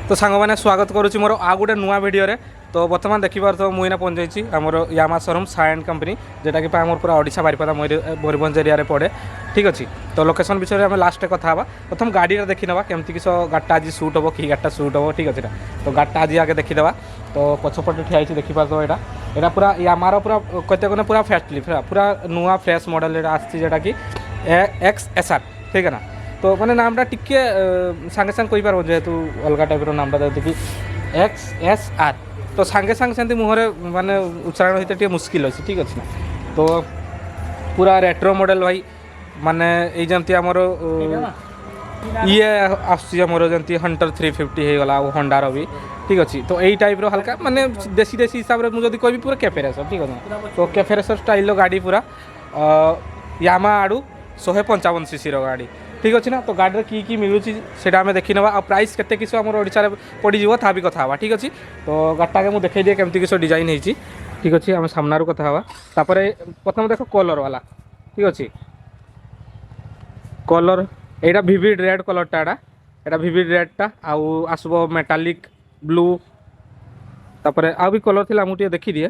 तो सांग मैंने स्वागत करुच्ची मोर आ गोटे नुआ भिडियो तो बर्तमान देखिपार तो मुझे पहुँच जाइए आमर यामा शोरूम साइंड कंपनी जोटा कि आम पूरा ओडिशा बारिपदा मयूरभंज एरिया पड़े। ठीक अच्छे तो लोकेशन विषय में आम लास्ट कथा हाँ प्रथम गाड़ी देखी ना केमती किस गाड़टा आज सुट हम कि गाड़टा सुट हम। ठीक अच्छे तो गाड़टा आज आगे देखीदे तो पछपटे ठिया देखिपार तो यहाँ पूरा यामार पूरा कहते गले पूरा फैस्टली पूरा नुआ फ्रेश मॉडल आसा कि XSR। ठीक है ना तो मैंने नामटा टिके सांगे सांगे कही पार जेहेतु अलग टाइप नामटा देती कि XSR तो सांगे सांगे से मुहरे माने उच्चारण होते टे मुस्किल अच्छे। ठीक अच्छे ना तो पूरा रेट्रो मॉडल भाई माने ये जमती आमर ये आमर जमती हंटर 350 हो गला हंडार भी। ठीक अच्छे तो यही टाइप हल्का माने देसी देसी हिसाब से मुझे कह पूरा कैफे रेसर। ठीक है तो कैफे रेसर स्टाइल गाड़ी पूरा यामा आड़ू 155cc गाड़ी। ठीक अच्छे ना तो गाड़ी की मिलूँ से देखी ना प्राइस केते किस आम ओडिशा पड़ीज था भी कथा हाँ। ठीक अच्छे तो गाड़टा के मुझे देखई दिए केमती किस डिजाइन होती। ठीक अच्छे आम सामनारू कथा हाँ प्रथम देख कलर वाला। ठीक अच्छे कलर यहाँ विविड रेड कलरटा यहाँ विविड रेडटा आसब मेटालिक ब्लू तापर आ भी कलर थी मुझे देखी दिए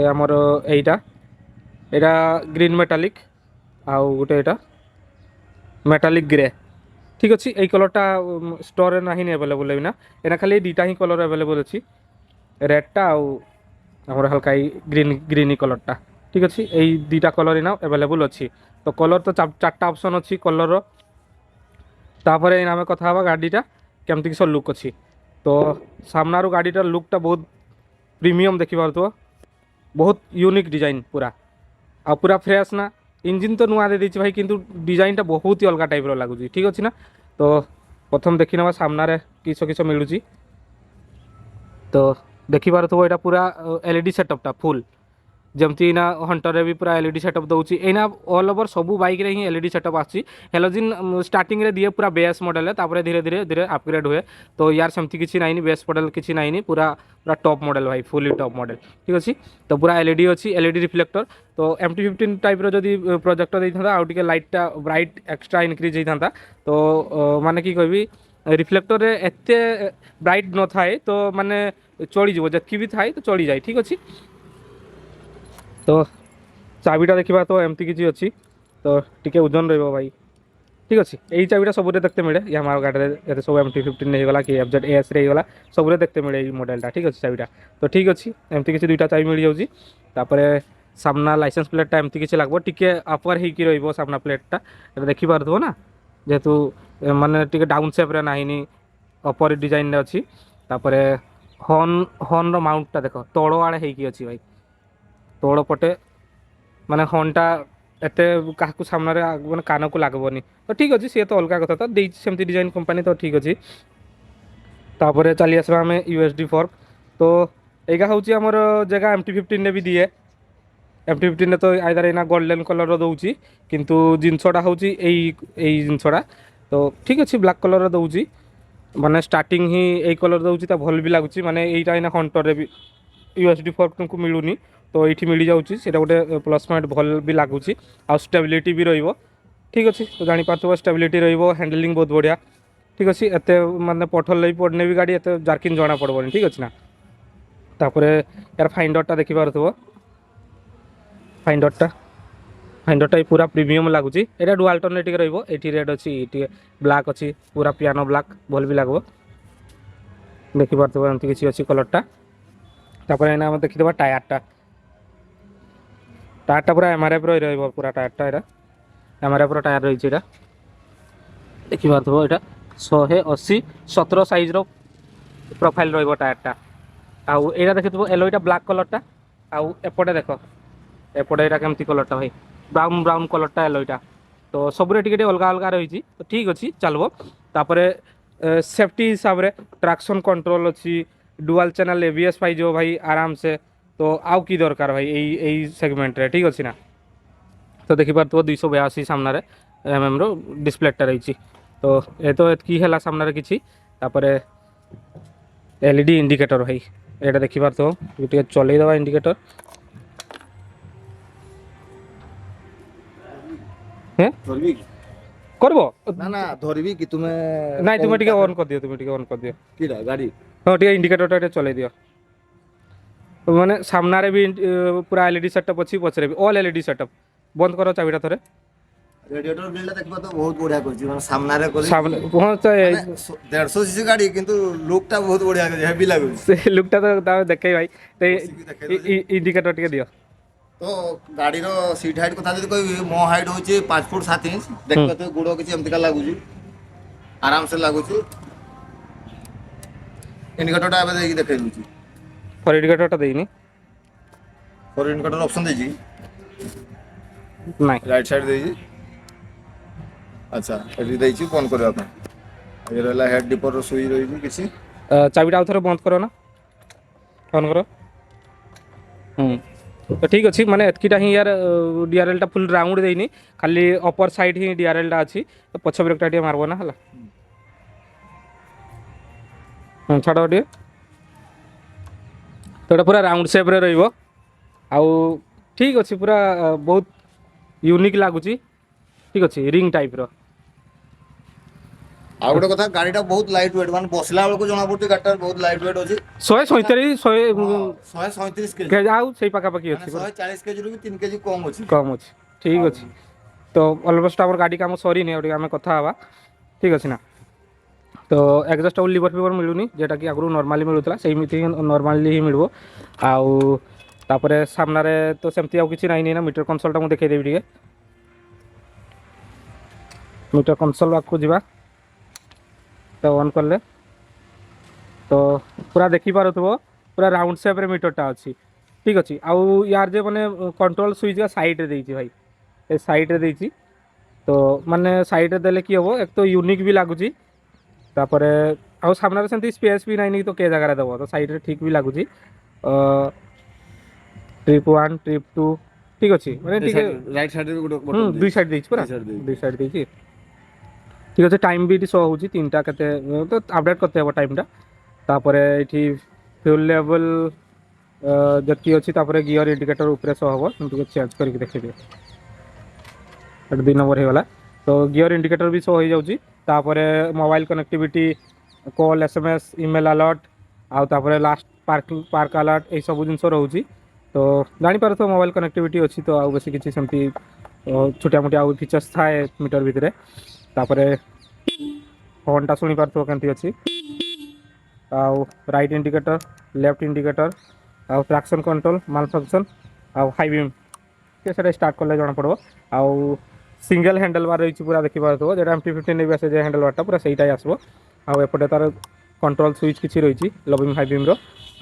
आमर यहाँ ग्रीन मेटालिक आउ गोटे यहाँ मेटालिक ग्रे। ठीक अच्छे यही कलरटा स्टोर ना एभेलेबल भी ना एना खाली दुटा ही कलर एभेलेबल अच्छी रेडटा आमर हल्का ग्रीन ग्रीन कलरटा। ठीक अच्छे यही दुटा कलर ना एभेलेबल अच्छी तो कलर तो चार्टा ऑप्शन अच्छी कलर तापर आम कथा हाँ गाड़ीटा केमती किस लुक अच्छी तो सामनारू गाड़ीटार लुकटा बहुत प्रीमियम देखी पार्थ बहुत यूनिक डिजाइन पूरा आ पूरा फ्रेश ना इंजिन तो नुआ दे देछि भाई किंतु डिजाइनटा बहुत ही अलग टाइप लगुच। ठीक अच्छे ना तो प्रथम देखी ना सामने किस किस मिलूँ तो देखी पार तो यहाँ पूरा LED सेटअपटा फुल जमती ना हंटर भी पूरा LED सेटअप दूसरी एना ऑल ओवर सब बाइक रे ही LED सेटअप आसी हेलोजिन स्टार्टिंग रे दिए पूरा बेस मॉडल है तापर धीरे धीरे धीरे अपग्रेड हुए तो यार सेमती किसी नाइनी बेस मॉडल किसी नाइनी पूरा पूरा टॉप मॉडल भाई फुली टॉप मॉडल। ठीक अच्छे तो पूरा LED अच्छी LED रिफ्लेक्टर तो MT-15 टाइप रो प्रोजेक्टर देता आउ टिके लाइटटा ब्राइट एक्सट्रा इनक्रीज होता तो माने कि कहबी रिफ्लेक्टर रे एते ब्राइट न थाए तो माने चली जीव जतकी भी थाए तो चली जाए। ठीक अच्छे तो चाबिटा देखा तो एमती किसी अच्छी तो टिके ओजन रही भाई। ठीक अच्छे यही चाबिटा सबुरे देखते मिले यहाँ गाड़ी सब MT-15 होगा कि FZ AS गला सबुरे देखते मिले ये मॉडलटा। ठीक अच्छे चाबिटा तो ठीक अच्छे एमती किसी दुईटा चाबी मिल जाऊँगी सामना लाइसेंस प्लेटा एमती किसी लगभग टिके अपर हो सामना प्लेटा देखी पार्थ ना जेहेतु माने टिके डाउन सेप्रे ना अपर डिजाइन अच्छी हॉर्न हॉर्न माउंटटा देख तल आड़े होगी भाई तोड़ पटे माने हॉर्नटा एते क्या सामने मैंने कान को लगभग तो ठीक अच्छे सी तो अलग कथा तो सेमती डिजाइन कंपनी तो ठीक अच्छे तापर चली आसवा आम USD फॉर्क तो यहाँ हूँ आमर जगह MT-15 ने भी दिए MT-15 ने तो आइदर एना गोल्डन कलर दूसरी किंतु जिनसटा हूँ जिनसटा तो ठीक अच्छे ब्लैक कलर दूसरी माने स्टार्टिंग ही यही कलर दूसरी तो भल भी लगुच माने यहाँ हंटर भी USD फॉर्क तुमको मिलूनी तो ये मिल जाऊँगी गोटे प्लस पॉइंट भल भी लगुच आ स्टेबिलिटी भी रही। ठीक अच्छे तो जापार स्टेबिलिटी रैंडलिंग बहुत बढ़िया। ठीक अच्छे एत माने पठल लगी पड़ने भी गाड़ी एत जार्किन जना पड़बनी। ठीक अच्छे ना तापर यार फाइंडरटा देखी पार्थ फाइंडरटा पूरा प्रीमियम लगुच यहाँ डुअल अल्टरनेटिव रही रेड अच्छी ब्लैक अच्छी पूरा पियानो ब्लैक भल भी लगो देखी पार्थ एमती किसी अच्छी कलरटा तापर एना देखीदे टायरटा टायरटा पूरा MRF रही पूरा टायरटा यहाँ MRF टायर रही है देखी पार्थ यहाँ 180 17 साइज प्रोफाइल रही टायरटा आउ यहाँ देखी एलोईटा ब्लैक कलरटा आउ एपटे देख एपटे यहाँ केमती कलरटा भाई ब्राउन ब्राउन कलरटा एलोईटा तो सबुरे टिके अलग अलग रही तो ठीक अच्छे चलो तापर सेफ्टी हिसाब से ट्रैक्शन कंट्रोल अच्छी डुअल चैनल ABS पाइज भाई आराम से तो आउ की दरकार भाई यही सेगमेंट रे। ठीक अच्छे ना तो देखिपार तो 282 सामने mm रो डिस्प्लेटा रही तो ये तो एतकी है सामने किसी LED इंडिकेटर भाई यहाँ देखिपार तो चलईदे इंडिकेटर করব না না ধরবি কি তুমি নাই তুমি টিকে অন করদিও তুমি টিকে অন করদিও কিরা গাড়ি ହଁ ଟିକେ ଇଣ୍ଡିକେଟରଟା ଟିକେ ଚଲେଇ ଦିଅ ମାନେ ସାମ୍ନାରେ ବି ପୁରା ଏଲ୍ଇଡି ସେଟଅପ୍ ଅଛି ପଛରେ ବି ଅଲ୍ ଏଲ୍ଇଡି ସେଟଅପ୍ ବନ୍ଦ କର ଚାବିଟା ଥରେ ରେଡିଏଟର ଗ୍ରିଲଟା ଦେଖିବା ତ ବହୁତ ବଢିଆ କରିଛି ମାନେ ସାମ୍ନାରେ କରି ସାମনে ହଁ ତ 150 ସିସି ଗାଡି କିନ୍ତୁ ଲୁକ୍ ଟା ବହୁତ ବଢିଆ କରିଛି ହେଭି ଲାଗୁଛି ସେ ଲୁକ୍ଟା ତ ତାର ଦେଖେଇ ଭାଇ ବସିକି ଦେଖେଇ ଦଉଛି। ଇଣ୍ଡିକେଟର ଟିକେ ଦିଅ ତ ଗାଡିର ସିଟ୍ ହାଇଟ୍ କଥା ଯଦି କହିବି ମୋ ହାଇଟ୍ ହଉଛି 5 ଫୁଟ 7 ଇଞ୍ଚ ଦେଖିବା ଗୋଡ କିଛି ଏମିତିକା ଲାଗୁଛି ଆରାମସେ ଲାଗୁଛି ଇଣ୍ଡିକେଟରଟା ଏବେ ଦେଇକି ଦେଖେଇ ଦଉଛି ଫର ଇଣ୍ଡିକେଟରଟା ଦେଇନି ଫୋର ଇଣ୍ଡିକେଟର ଅପସନ ଦେଇଛି ନାଇଁ ରାଇଟ୍ ସାଇଡ୍ ଦେଇଛି ଆଚ୍ଛା ଏଠି ଦେଇଛି ବନ୍ଦ କରିବା ପାଇଁ ଏ ରହିଲା ହେଡ୍ ଡିପରର ସୁଇଚ୍ ରହିଛି କିଛି ଚାବିଟା ଆଉ ଥରେ ବନ୍ଦ କର ନା ଅନ୍ କର ତ ଠିକ୍ ଅଛି ମାନେ ଏତିକିଟା ହିଁ ୟାର ଡିଆର୍ଏଲ୍ଟା ଫୁଲ୍ ରାଉଣ୍ଡ ଦେଇନି ଖାଲି ଅପର ସାଇଡ୍ ହିଁ ଡିଆର୍ଏଲ୍ଟା ଅଛି ତ ପଛ ବ୍ରେକ୍ଟା ଟିକେ ମାରବ ନା ହେଲା ଛାଡ଼ ଟିକେ ତ ଏଇଟା ପୁରା ରାଉଣ୍ଡ ସେପ୍ରେ ରହିବ ଆଉ ଠିକ୍ ଅଛି ପୁରା ବହୁତ ୟୁନିକ୍ ଲାଗୁଛି ଠିକ୍ ଅଛି ରିଙ୍ଗ ଟାଇପ୍ର ଆଉ ଗୋଟେ କଥା ଗାଡିଟା ବହୁତ ଲାଇଟ୍ ୱେଟ୍ ମାନେ ବସିଲା ବେଳକୁ ଜଣା ପଡୁଛି ଗାଡିଟା ବହୁତ ଲାଇଟ୍ ୱେଟ୍ ଅଛି 137 137 କେଜି କେଜି ଆଉ ସେଇ ପାଖାପାଖି ଅଛି 140 କେଜିରୁ ବି 3 କେଜି କମ୍ ଅଛି କମ୍ ଅଛି ଠିକ୍ ଅଛି ତ ଅଲମୋଷ୍ଟ ଆମର ଗାଡ଼ି କାମ ସରିନି ଆଉ ଟିକେ ଆମେ କଥା ହେବା ଠିକ୍ ଅଛି ନା ତ ଏକ୍ଜଷ୍ଟେବଲ୍ ଲିଭର ଫିଭର ମିଳୁନି ଯେଉଁଟାକି ଆଗରୁ ନର୍ମାଲି ମିଳୁଥିଲା ସେମିତି ହିଁ ନର୍ମାଲି ହିଁ ମିଳିବ ଆଉ ତାପରେ ସାମ୍ନାରେ ତ ସେମିତି ଆଉ କିଛି ନାହିଁ ନା ମିଟର କନସୋଲଟା ମୁଁ ଦେଖେଇଦେବି ଟିକେ ମିଟର କନସୋଲ ପାଖକୁ ଯିବା ତ ଅନ୍ କଲେ ତ ପୁରା ଦେଖିପାରୁଥିବ ପୁରା ରାଉଣ୍ଡ ସେପ୍ରେ ମିଟରଟା ଅଛି ଠିକ୍ ଅଛି ଆଉ ୟାର ଯେ ମାନେ କଣ୍ଟ୍ରୋଲ ସୁଇଚ୍ ସାଇଡ଼୍ରେ ଦେଇଛି ଭାଇ ଏ ସାଇଡ଼୍ରେ ଦେଇଛି ତ ମାନେ ସାଇଡ଼୍ରେ ଦେଲେ କି ହେବ ଏକ ତ ୟୁନିକ୍ ବି ଲାଗୁଛି ତାପରେ ଆଉ ସାମ୍ନାରେ ସେମିତି ସ୍ପେସ୍ ବି ନାହିଁ ତ କେ ଜାଗାରେ ଦେବ ତ ସାଇଡ଼୍ରେ ଠିକ୍ ବି ଲାଗୁଛି ଟ୍ରିପ୍ 1 ଟ୍ରିପ୍ 2 ଠିକ୍ ଅଛି ମାନେ ଟିକେ ରାଇଟ୍ ସାଇଡରେ ବି ଗୋଟେ ଦୁଇ ସାଇଡ଼୍ ଦେଇଛି ପୁରା ଦୁଇ ସାଇଡ଼୍ ଦେଇଛି ঠিক আছে টাইম ବି ଏଠି ଶୋ ହେଉଛି 3ଟା କେତେ ତ ଅପଡ଼େଟ୍ କରିତେ ହେବ ଟାଇମ୍ଟା ତାପରେ ଏଇଠି ଫ୍ୟୁଲ୍ ଲେଭେଲ୍ ଯେତିକି ଅଛି ତାପରେ ଗିୟର ଇଣ୍ଡିକେଟର ଉପରେ ଶୋ ହେବ ମୁଁ ଟିକେ ଚେଞ୍ଜ କରିକି ଦେଖିଦିଏ ଏଠି 2 ନମ୍ବର ହେଇଗଲା ତ ଗିୟର ଇଣ୍ଡିକେଟର ବି ଶୋ ହେଇଯାଉଛି ତାପରେ mobile connectivity call SMS email alert ଆଉ ତାପରେ ଲାଷ୍ଟ ପାର୍କ ଆଲର୍ଟ ଏଇସବୁ ଜିନିଷ ରହୁଛି ତ ଜାଣିପାରୁଥିବ ମୋବାଇଲ କନେକ୍ଟିଭିଟି ଅଛି ତ ଆଉ ବେଶୀ କିଛି ସେମିତି ଛୋଟିଆ ମୋଟିଆ ଆଉ ଫିଚର୍ସ ଥାଏ ମିଟର ଭିତରେ ତାପରେ ହର୍ନଟା ଶୁଣିପାରୁଥିବ କେମିତି ଅଛି ଆଉ ରାଇଟ୍ ଇଣ୍ଡିକେଟର ଲେଫ୍ଟ ଇଣ୍ଡିକେଟର ଆଉ ଟ୍ରାକ୍ସନ୍ କଣ୍ଟ୍ରୋଲ ମାଲ୍ ଫଙ୍କସନ୍ ଆଉ ହାଇ ବିମ୍ ସେଇଟା ଷ୍ଟାର୍ଟ କଲେ ଜଣାପଡ଼ିବ ଆଉ ସିଙ୍ଗଲ ହ୍ୟାଣ୍ଡେଲ ବାର୍ ରହିଛି ପୁରା ଦେଖିପାରୁଥିବ যেটা MT-15 ବି ଆସେ ଯେ ହ୍ୟାଣ୍ଡେଲ ବାର୍ଟା ପୁରା ସେଇଟା ହିଁ ଆସିବ ଆଉ ଏପଟେ ତାର କଣ୍ଟ୍ରୋଲ ସୁଇଚ୍ କିଛି ରହିଛି ଲୋ ବିମ୍ ହାଇ ବିମ୍ର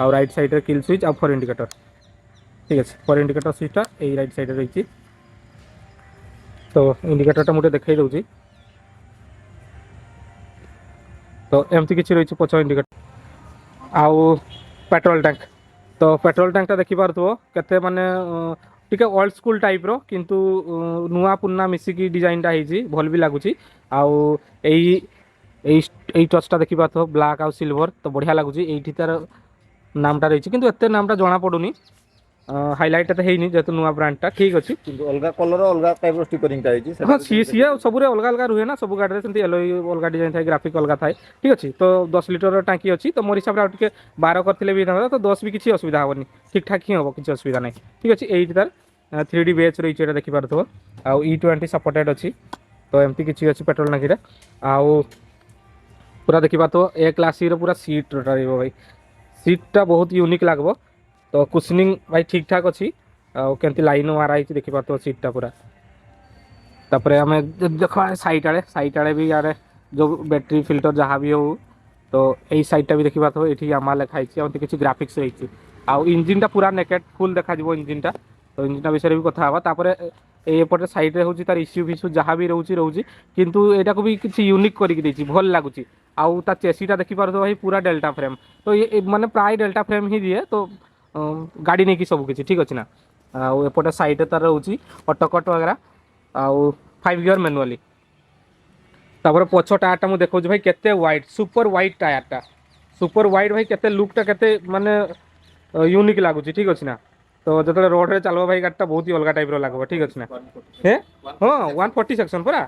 ଆଉ ରାଇଟ୍ ସାଇଡ଼୍ରେ କିଲ୍ ସୁଇଚ୍ ଆଉ ଫର୍ ଇଣ୍ଡିକେଟର ঠিক আছে ফর ইন্ডিকেটর সুইচটা এই রাইট সাইডে রয়েছে তো ইন্ডিকেটরটা ମୁଁ ଟିକେ ଦେଖେଇ ଦେଉଛି ତ ଏମିତି କିଛି ରହିଛି ପଛ ଇଣ୍ଡିକେଟର ଆଉ ପେଟ୍ରୋଲ ଟ୍ୟାଙ୍କ ତ ପେଟ୍ରୋଲ ଟ୍ୟାଙ୍କଟା ଦେଖିପାରୁଥିବ କେତେ ମାନେ ଟିକେ ଓଲ୍ଡ ସ୍କୁଲ ଟାଇପ୍ର କିନ୍ତୁ ନୂଆ ପୁରୁଣା ମିଶିକି ଡିଜାଇନଟା ହେଇଛି ଭଲ ବି ଲାଗୁଛି ଆଉ ଏଇ ଏଇ ଏଇ ଟଚ୍ଟା ଦେଖିପାରୁଥିବ ବ୍ଲାକ୍ ଆଉ ସିଲଭର ତ ବଢ଼ିଆ ଲାଗୁଛି ଏଇଠି ତାର ନାମଟା ରହିଛି କିନ୍ତୁ ଏତେ ନାମଟା ଜଣାପଡ଼ୁନି ହାଇଲାଇଟ୍ ଏତେ ହେଇନି ଯେହେତୁ ନୂଆ ବ୍ରାଣ୍ଡଟା ଠିକ୍ ଅଛି କିନ୍ତୁ ଅଲଗା କଲର ଅଲଗା ଟାଇପର ଷ୍ଟିକରିଂଟା ହେଇଛି ହଁ ସିଏ ସବୁରେ ଅଲଗା ଅଲଗା ରୁହେ ନା ସବୁ ଗାଡ଼ିରେ ସେମିତି ଏଲୋଇ ଅଲଗା ଡିଜାଇନ୍ ଥାଏ ଗ୍ରାଫିକ୍ ଅଲଗା ଥାଏ ଠିକ୍ ଅଛି ତ 10 ଲିଟରର ଟାଙ୍କି ଅଛି ତ ମୋର ହିସାବରେ ଆଉ ଟିକେ 12 କରିଥିଲେ ବି ହେଇଥାନ୍ତା ତ 10 ବି କିଛି ଅସୁବିଧା ହେବନି ଠିକ୍ ଠାକ୍ ହିଁ ହେବ କିଛି ଅସୁବିଧା ନାହିଁ ଠିକ୍ ଅଛି ଏଇଠି ତାର 3D ବେଚ୍ ରହିଛି ଏଇଟା ଦେଖିପାରୁଥିବ ଆଉ E20 ସପୋର୍ଟେଡ୍ ଅଛି ତ ଏମିତି କିଛି ଅଛି ପେଟ୍ରୋଲ ଟାଙ୍କିରେ ଆଉ ପୁରା ଦେଖିପାରୁଥିବ ଏ କ୍ଲାସ୍ ସିର ପୁରା ସିଟ୍ଟା ରହିବ ଭାଇ ସିଟ୍ଟା ବହୁତ ୟୁନିକ୍ ଲାଗିବ ତ କୁସନିଂ ଭାଇ ଠିକ୍ ଠାକ୍ ଅଛି ଆଉ କେମିତି ଲାଇନ୍ ମାରା ହେଇଛି ଦେଖିପାରୁଥିବ ସିଟ୍ଟା ପୁରା ତାପରେ ଆମେ ଦେଖ ସାଇଟ୍ ଆଡ଼େ ବି ଆଡ଼େ ଯେଉଁ ବ୍ୟାଟେରୀ ଫିଲ୍ଟର ଯାହା ବି ହଉ ତ ଏଇ ସାଇଟ୍ଟା ବି ଦେଖିପାରୁଥିବ ଏଠି ୟାମା ଲେଖା ହେଇଛି ଆଉ କିଛି ଗ୍ରାଫିକ୍ସ ରହିଛି ଆଉ ଇଞ୍ଜିନ୍ଟା ପୁରା ନେକେଟ୍ ଫୁଲ୍ ଦେଖାଯିବ ଇଞ୍ଜିନ୍ଟା ତ ଇଞ୍ଜିନ୍ଟା ବିଷୟରେ ବି କଥା ହେବା ତାପରେ ଏପଟେ ସାଇଡ଼୍ରେ ହେଉଛି ତାର ଇସ୍ୟୁ ଫିସ୍ୟୁ ଯାହା ବି ରହୁଛି କିନ୍ତୁ ଏଇଟାକୁ ବି କିଛି ୟୁନିକ୍ କରିକି ଦେଇଛି ଭଲ ଲାଗୁଛି ଆଉ ତା ଚେସିଟା ଦେଖିପାରୁଥିବ ଭାଇ ପୁରା ଡେଲ୍ଟା ଫ୍ରେମ୍ ତ ମାନେ ପ୍ରାୟ ଡେଲ୍ଟା ଫ୍ରେମ୍ ହିଁ ଦିଏ ତ ଗାଡ଼ି ନେଇକି ସବୁ କିଛି ଠିକ୍ ଅଛି ନା ଆଉ ଏପଟେ ସାଇଡ଼୍ରେ ତାର ରହୁଛି ଅଟୋକଟ୍ ବଗେରା ଆଉ 5 ଗିୟର ମ୍ୟାନୁଆଲି ତାପରେ ପଛ ଟାୟାରଟା ମୁଁ ଦେଖାଉଛି ଭାଇ କେତେ ୱାଇଡ୍ ସୁପର ୱାଇଡ୍ ଟାୟାରଟା ସୁପର ୱାଇଡ୍ ଭାଇ କେତେ ଲୁକ୍ଟା କେତେ ମାନେ ୟୁନିକ୍ ଲାଗୁଛି ଠିକ୍ ଅଛି ନା ତ ଯେତେବେଳେ ରୋଡ଼ରେ ଚାଲିବ ଭାଇ ଗାଡ଼ିଟା ବହୁତ ହି ଅଲଗା ଟାଇପ୍ର ଲାଗିବ ଠିକ୍ ଅଛି ନା ହଁ 140 ସେକ୍ସନ୍ ପରା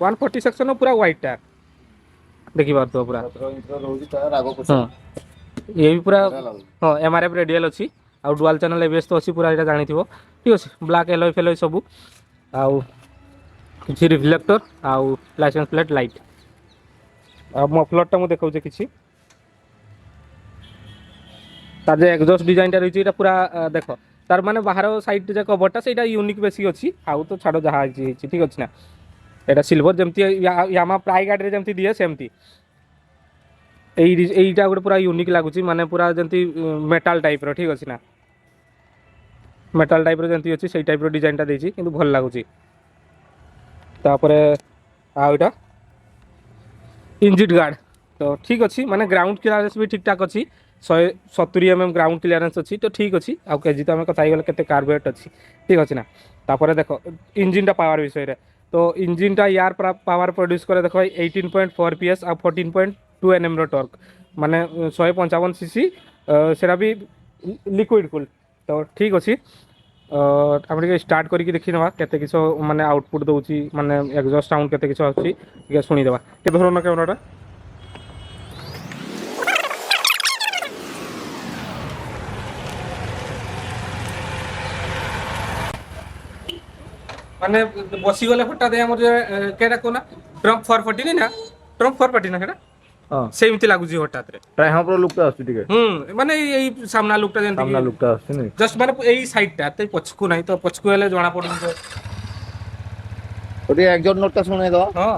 140 ସେକ୍ସନ ପୁରା ହ୍ୱାଇଟ୍ ଟାୟାର ଦେଖିପାରୁଥିବ ପୁରା। ରହୁଛି ତାର ଆଗ ପଛ ହଁ ଇଏ ବି ପୁରା ବଢିଆ ଲାଗୁଛି। ହଁ MRF ରେଡିଆଲ୍ ଅଛି ଆଉ ଡୁଆଲ୍ ଚ୍ୟାନେଲ୍ ABS ତ ଅଛି ପୁରା, ଏଇଟା ଜାଣିଥିବ ଠିକ୍ ଅଛି। ବ୍ଲାକ୍ ଏଲୋଇ ଫେଲୋଇ ସବୁ, ଆଉ କିଛି ରିଫ୍ଲେକ୍ଟର ଆଉ ଲାଇସେନ୍ସ ପ୍ଲେଟ୍ ଲାଇଟ୍। ଆଉ ମଫଲରଟା ମୁଁ ଦେଖାଉଛି କିଛି, ତାର যে এক্সজস্ট ডিজাইনটা রয়েছে এটা পুরা দেখ তার মানে বাহার সাইড যে কভারটা সেইটা ইউনিক বেশি অছি, আউ তো ছাড়ো যাহা হয়েছে ঠিক আছে না। এটা সিলভর যেমতি ইয়ামা প্রায় গাড়িরে যেমতি দিয়ে সেমতি এইটা গোটে পুরা ইউনিক লাগুଛି, মানে পুরা যেমতি মেটাল টাইপর ঠিক আছে না, মেটাল টাইপর যেমতি ଅଛି সেই টাইপর ডিজাইনটা ଦେଇଛି কিন্তু ভাল লাগুଛି। তারপরে ଆଉ এটা ইঞ্জিট গার্ড তো ঠিক ଅଛି, মানে গ্রাউন্ড ক্লিয়ারেন্স भी ঠিক ঠাক ଅଛି, 170 mm গ্রাউন্ড ক্লিয়ারেন্স ଅଛି তো ঠিক ଅଛି। ଆଉ କେଜି ତ ଆମେ କଥା ହେଇଗଲେ କେତେ କାର୍ବୁରେଟ୍ ଅଛି ঠিক ଅଛି ନା। ତାପରେ ଦେଖ ଇଞ୍ଜିନଟା ପାୱାର ବିଷୟରେ, ତ ଇଞ୍ଜିନଟା ୟାର ପାୱାର ପ୍ରଡ୍ୟୁସ୍ করে ଦେଖ 18.4 PS ଆଉ 14.2 Nm ର ଟର୍କ, ମାନେ 155 cc, সেটা ବି লিকুইড কুল তো ঠিক ଅଛି। ଆମେ ଟିକେ ଷ୍ଟାର୍ଟ କରିକି ଦେଖିନେବା କେତେ କିସ ମାନେ ଆଉଟପୁଟ୍ ଦେଉଛି, ମାନେ ଏକ୍ସଜଷ୍ଟ ସାଉଣ୍ଡ କେତେ କିସ ଆସୁଛି ଟିକେ ଶୁଣିଦେବା। ଟିକେ ଧରୁନ କ୍ୟାମେରାଟା। মানে বসিগলে হঠাৎ আমার যে কেটা কোনা ট্রম্প 440 নি না, ট্রম্প 440 না সেটা ହଁ সেমতি লাগুଛି হঠাৎ রে। ପ୍ରାୟ ହଁ ପୁରା ଲୁକଟା ଆସୁଛି ଟିକେ, মানে এই সামনা লুকটা যেମିତି ସାମ୍ନା ଲୁକଟା ଆସୁଛି ନାଇଁ। ଜଷ୍ଟ ମାନେ ଏଇ ସାଇଡଟା ତ ପଛକୁ ନାହିଁ, ତ ପଛକୁ ହେଲେ ଜଣା ପଡୁନି ଯେ ଟିକେ ଏକ୍ସଜଷ୍ଟ ନୋଟଟା ଶୁଣେଇ ଦବ। ହଁ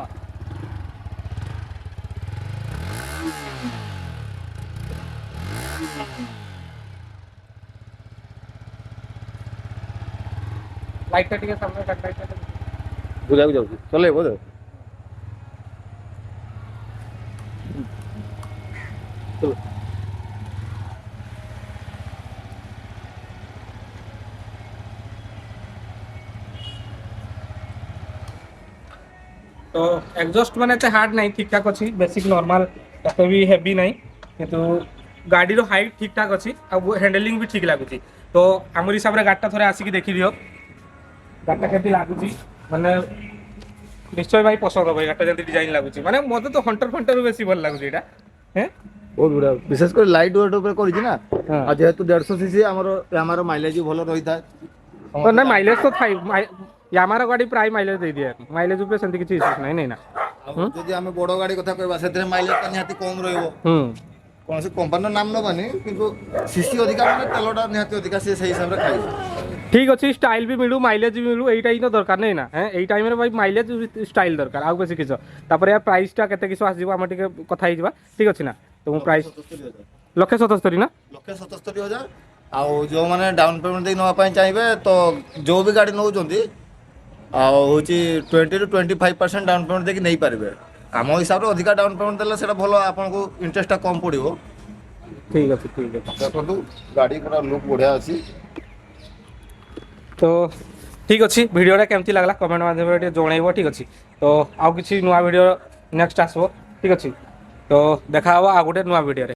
ଲାଇଟଟା ଟିକେ ସାମନା ଲାଇଟଟା ବୁଝାକୁ ଯାଉଛି ଚଲେଇବ ବୋଧେ। তো এক্সজস্ট মানে এতে হার্ড নাই, ঠিকঠাক ଅଛି, বেসিক নর্মাল, এতে ବି হেভি নাই, কিন্তু গাড়ির হাইট ঠিকঠাক ଅଛି ଆଉ হ্যান্ডেলিং ବି ঠিক ଲାଗୁଛି। তো আমার হিসাବରେ গাড়িটা থরে আসিকি ଦେଖିଦିଅ গাড়িটা কেমতি লাগুଛି, মানে নিশ্চয় ভাই পছন্দ হবে। গাড়িটা যেমতি ডিজাইন লাগুଛି, মানে মতে তো হন্টার ফন্টারରୁ বেশি ভাল লাগুଛି এটা। হ্যাঁ ବହୁତ ବଢିଆ, ବିଶେଷ କରି ଲାଇଟ୍ ୱେଟ୍ ଉପରେ କରିଛି ନା, ହଁ। ଆଉ ଯେହେତୁ 150 cc ଆମର ମାଇଲେଜ ବି ଭଲ ରହିଥାଏ। তো না মাইলেজ তো থাই, ইয়ামাର ଗାଡ଼ି ପ୍ରାୟ ମାଇଲେଜ ଦେଇଦିଏ, ମାଇଲେଜ ଉପରେ ସେମିତି କିଛି ଇସ୍ୟୁ ନାହିଁ ନାଇଁ ନା। ଆଉ ଯଦି ଆମେ ବଡ ଗାଡି କଥା କହିବା ସେଥିରେ ମାଇଲେଜଟା ନିହାତି କମ ରହିବ। ହୁଁ କୌଣସି କମ୍ପାନୀର ନାମ ନବାନି, କିନ୍ତୁ ସିସି ଅଧିକା ମାନେ ତେଲଟା ନିହାତି ଅଧିକା ସେ ସେଇ ହିସାବରେ ଖାଇବ। ঠিক ଅଛି, ଷ୍ଟାଇଲ ବି ମିଳୁ ମାଇଲେଜ ବି ମିଳୁ, এইটা ହିଁ ତ ଦରକାର ନାଇଁ ନା। হ্যাঁ এই টাইমରେ ভাই ମାଇଲେଜ ଷ୍ଟାଇଲ ଦରକାର, ଆଉ ବେଶୀ କିଛି। ତାପରେ ୟା ପ୍ରାଇସଟା କେତେ କିସ ଆସିଯିବ ଆମେ ଟିକେ କଥା ହେଇଯିବା ଠିକ ଅଛି ନା। ତ ମୁଁ ପ୍ରାଇସ 1,77,000 ନା। 1,77,000। ଆଉ ଯେଉଁମାନେ ଡାଉନ ପେମେଣ୍ଟ ଦେଇକି ନେବା ପାଇଁ ଚାହିଁବେ ତ ଯେଉଁ ବି ଗାଡ଼ି ନେଉଛନ୍ତି ଆଉ ହେଉଛି 20 ରୁ 25% ଡାଉନ ପେମେଣ୍ଟ ଦେଇକି ନେଇପାରିବେ। ଆମ ହିସାବରେ ଅଧିକା ଡାଉନ ପେମେଣ୍ଟ ଦେଲେ ସେଇଟା ଭଲ, ଆପଣଙ୍କୁ ଇଣ୍ଟରେଷ୍ଟଟା କମ୍ ପଡ଼ିବ। ঠিক ଅଛି ঠিক ଅଛି। ଦେଖନ୍ତୁ ଗାଡ଼ି ପୁରା ଲୁକ୍ ବଢ଼ିଆ ଅଛି। তো ঠিক ଅଛି, ଭିଡ଼ିଓଟା କେମିତି ଲାଗଲା କମେଣ୍ଟ ମାଧ୍ୟମରେ ଟିକେ ଜଣାଇବ ଠିକ ଅଛି। ତ ଆଉ କିଛି ନୂଆ ଭିଡ଼ିଓ ନେକ୍ସଟ ଆସିବ ଠିକ ଅଛି, ତ ଦେଖା ହେବ ଆଉ ଗୋଟେ ନୂଆ ଭିଡ଼ିଓରେ।